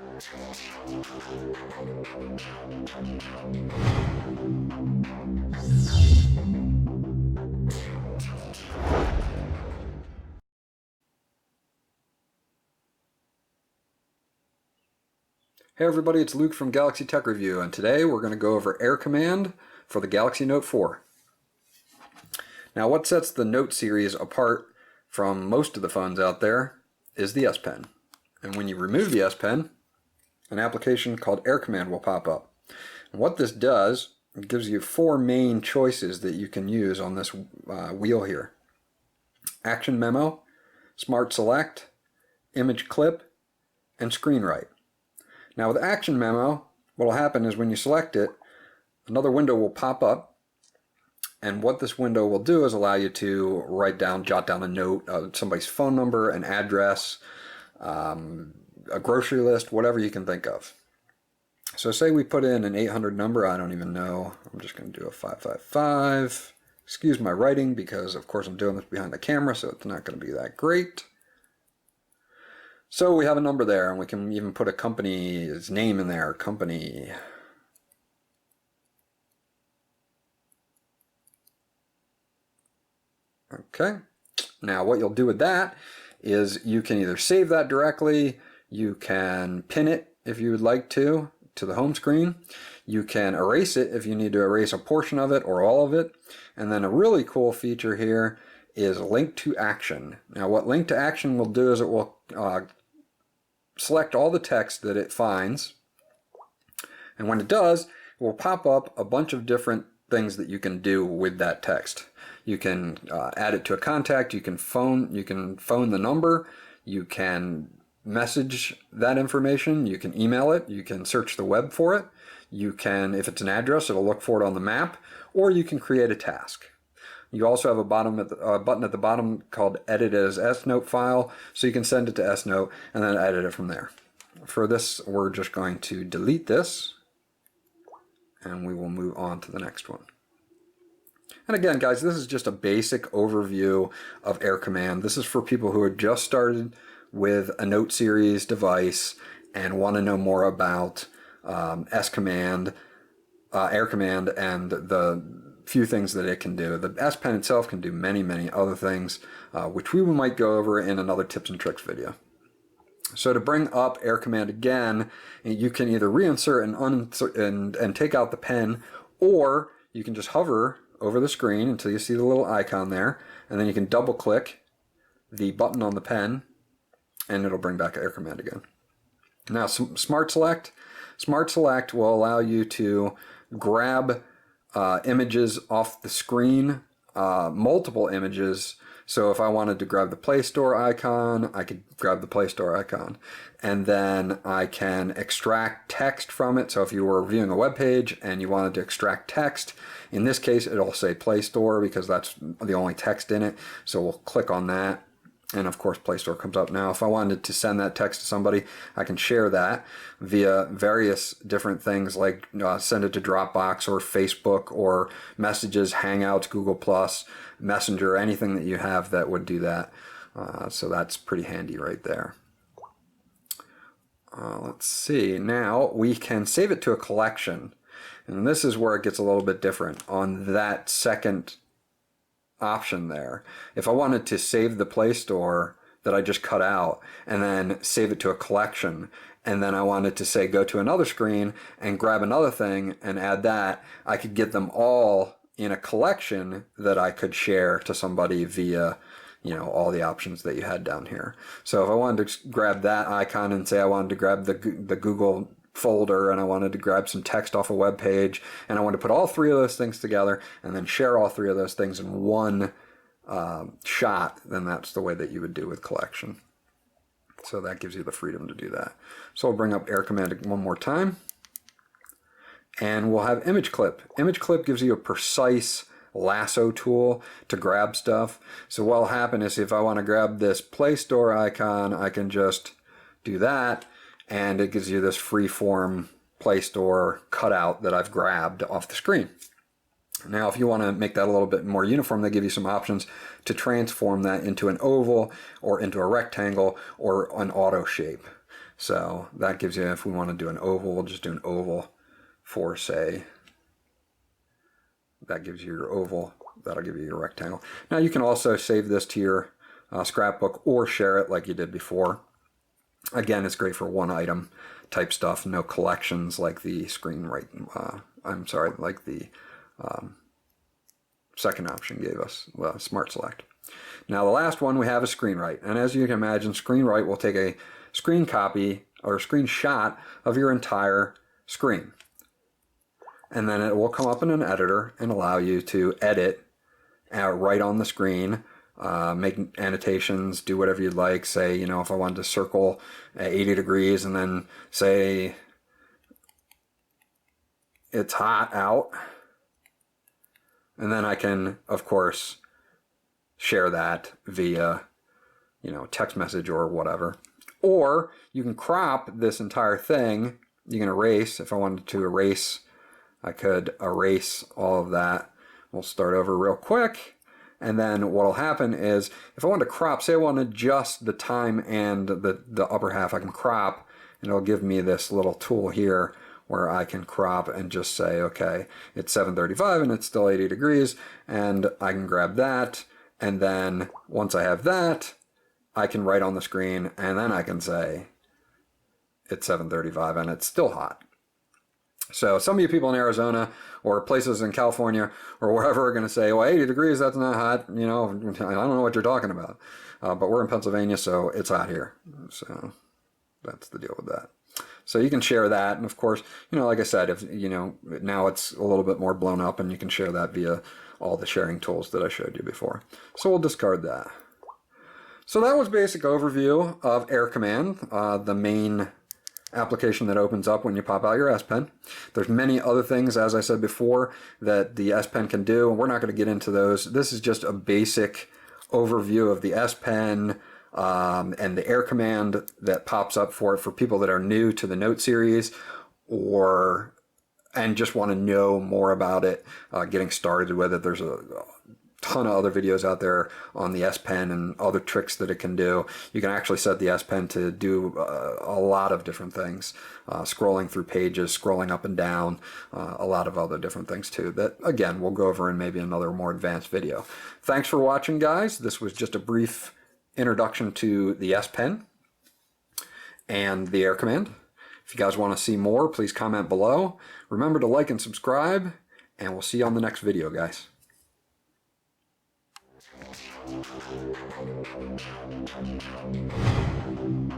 Hey everybody, it's Luke from Galaxy Tech Review, and today we're going to go over Air Command for the Galaxy Note 4. Now, what sets the Note series apart from most of the phones out there is the S Pen. And when you remove the S Pen, an application called Air Command will pop up. And what this does, it gives you four main choices that you can use on this wheel here. Action Memo, Smart Select, Image Clip, and Screen Write. Now with Action Memo, what will happen is when you select it, another window will pop up, and what this window will do is allow you to jot down a note, somebody's phone number, an address, a grocery list, whatever you can think of. So say we put in an 800 number, I don't even know, I'm just going to do a 555. Excuse my writing because of course I'm doing this behind the camera, so it's not going to be that great. So we have a number there, and we can even put a company's name in there, company. Okay, now what you'll do with that is you can either save that directly, you can pin it if you would like to the home screen, you can erase it if you need to erase a portion of it or all of it, and then a really cool feature here is Link to Action. Now what Link to Action will do is it will select all the text that it finds, and when it does, it will pop up a bunch of different things that you can do with that text. You can add it to a contact, you can phone the number, you can message that information, you can email it, you can search the web for it, you can, if it's an address, it'll look for it on the map, or you can create a task. You also have a button at the bottom called Edit as S-Note file, so you can send it to S-Note and then edit it from there. For this, we're just going to delete this, and we will move on to the next one. And again, guys, this is just a basic overview of Air Command. This is for people who are just started with a Note series device and want to know more about Air Command, and the few things that it can do. The S Pen itself can do many, many other things, which we might go over in another tips and tricks video. So to bring up Air Command again, you can either reinsert and take out the pen, or you can just hover over the screen until you see the little icon there, and then you can double click the button on the pen, and it'll bring back Air Command again. Now Smart Select. Smart Select will allow you to grab images off the screen, multiple images. So if I wanted to grab the Play Store icon, I could grab the Play Store icon. And then I can extract text from it. So if you were viewing a web page and you wanted to extract text, in this case it'll say Play Store because that's the only text in it. So we'll click on that. And of course Play Store comes up. Now if I wanted to send that text to somebody, I can share that via various different things like send it to Dropbox or Facebook or Messages, Hangouts, Google+, Messenger, anything that you have that would do that. So that's pretty handy right there. Let's see, now we can save it to a collection. And this is where it gets a little bit different on that second option there. If I wanted to save the Play Store that I just cut out and then save it to a collection, and then I wanted to say go to another screen and grab another thing and add that, I could get them all in a collection that I could share to somebody via, you know, all the options that you had down here. So if I wanted to grab that icon and say I wanted to grab the Google folder and I wanted to grab some text off a web page and I wanted to put all three of those things together and then share all three of those things in one shot, then that's the way that you would do with collection. So that gives you the freedom to do that. So I'll bring up Air Command one more time, and we'll have Image Clip. Image Clip gives you a precise lasso tool to grab stuff. So what'll happen is if I want to grab this Play Store icon, I can just do that, and it gives you this free-form Play Store cutout that I've grabbed off the screen. Now if you want to make that a little bit more uniform, they give you some options to transform that into an oval or into a rectangle or an auto shape. So that gives you, if we want to do an oval, we'll just do an oval for, say, that gives you your oval. That'll give you your rectangle. Now you can also save this to your scrapbook or share it like you did before. Again, it's great for one item type stuff, no collections like the screen right, like the second option gave us, Smart Select. Now the last one we have is Screen Write, and as you can imagine, Screen Write will take a screen copy or a screenshot of your entire screen, and then it will come up in an editor and allow you to edit right on the screen, make annotations, do whatever you'd like. Say, you know, if I wanted to circle at 80 degrees and then say it's hot out, and then I can, of course, share that via, you know, text message or whatever. Or you can crop this entire thing. You can erase. If I wanted to erase, I could erase all of that. We'll start over real quick. And then what will happen is, if I want to crop, say I want to adjust the time and the upper half, I can crop, and it'll give me this little tool here where I can crop and just say, okay, it's 7:35 and it's still 80 degrees, and I can grab that. And then once I have that, I can write on the screen, and then I can say it's 7:35 and it's still hot. So some of you people in Arizona or places in California or wherever are going to say, well, 80 degrees, that's not hot. You know, I don't know what you're talking about. But we're in Pennsylvania, so it's hot here. So that's the deal with that. So you can share that. And of course, you know, like I said, if you know, now it's a little bit more blown up, and you can share that via all the sharing tools that I showed you before. So we'll discard that. So that was basic overview of Air Command, the main application that opens up when you pop out your S Pen. There's many other things, as I said before, that the S Pen can do, and we're not going to get into those. This is just a basic overview of the S Pen and the Air Command that pops up for it for people that are new to the Note series and just want to know more about it, getting started with it. There's a ton of other videos out there on the S Pen and other tricks that it can do. You can actually set the S Pen to do a lot of different things, scrolling through pages, scrolling up and down, a lot of other different things too that, again, we'll go over in maybe another more advanced video. Thanks for watching, guys. This was just a brief introduction to the S Pen and the Air Command. If you guys want to see more, please comment below. Remember to like and subscribe, and we'll see you on the next video, guys. Thank you.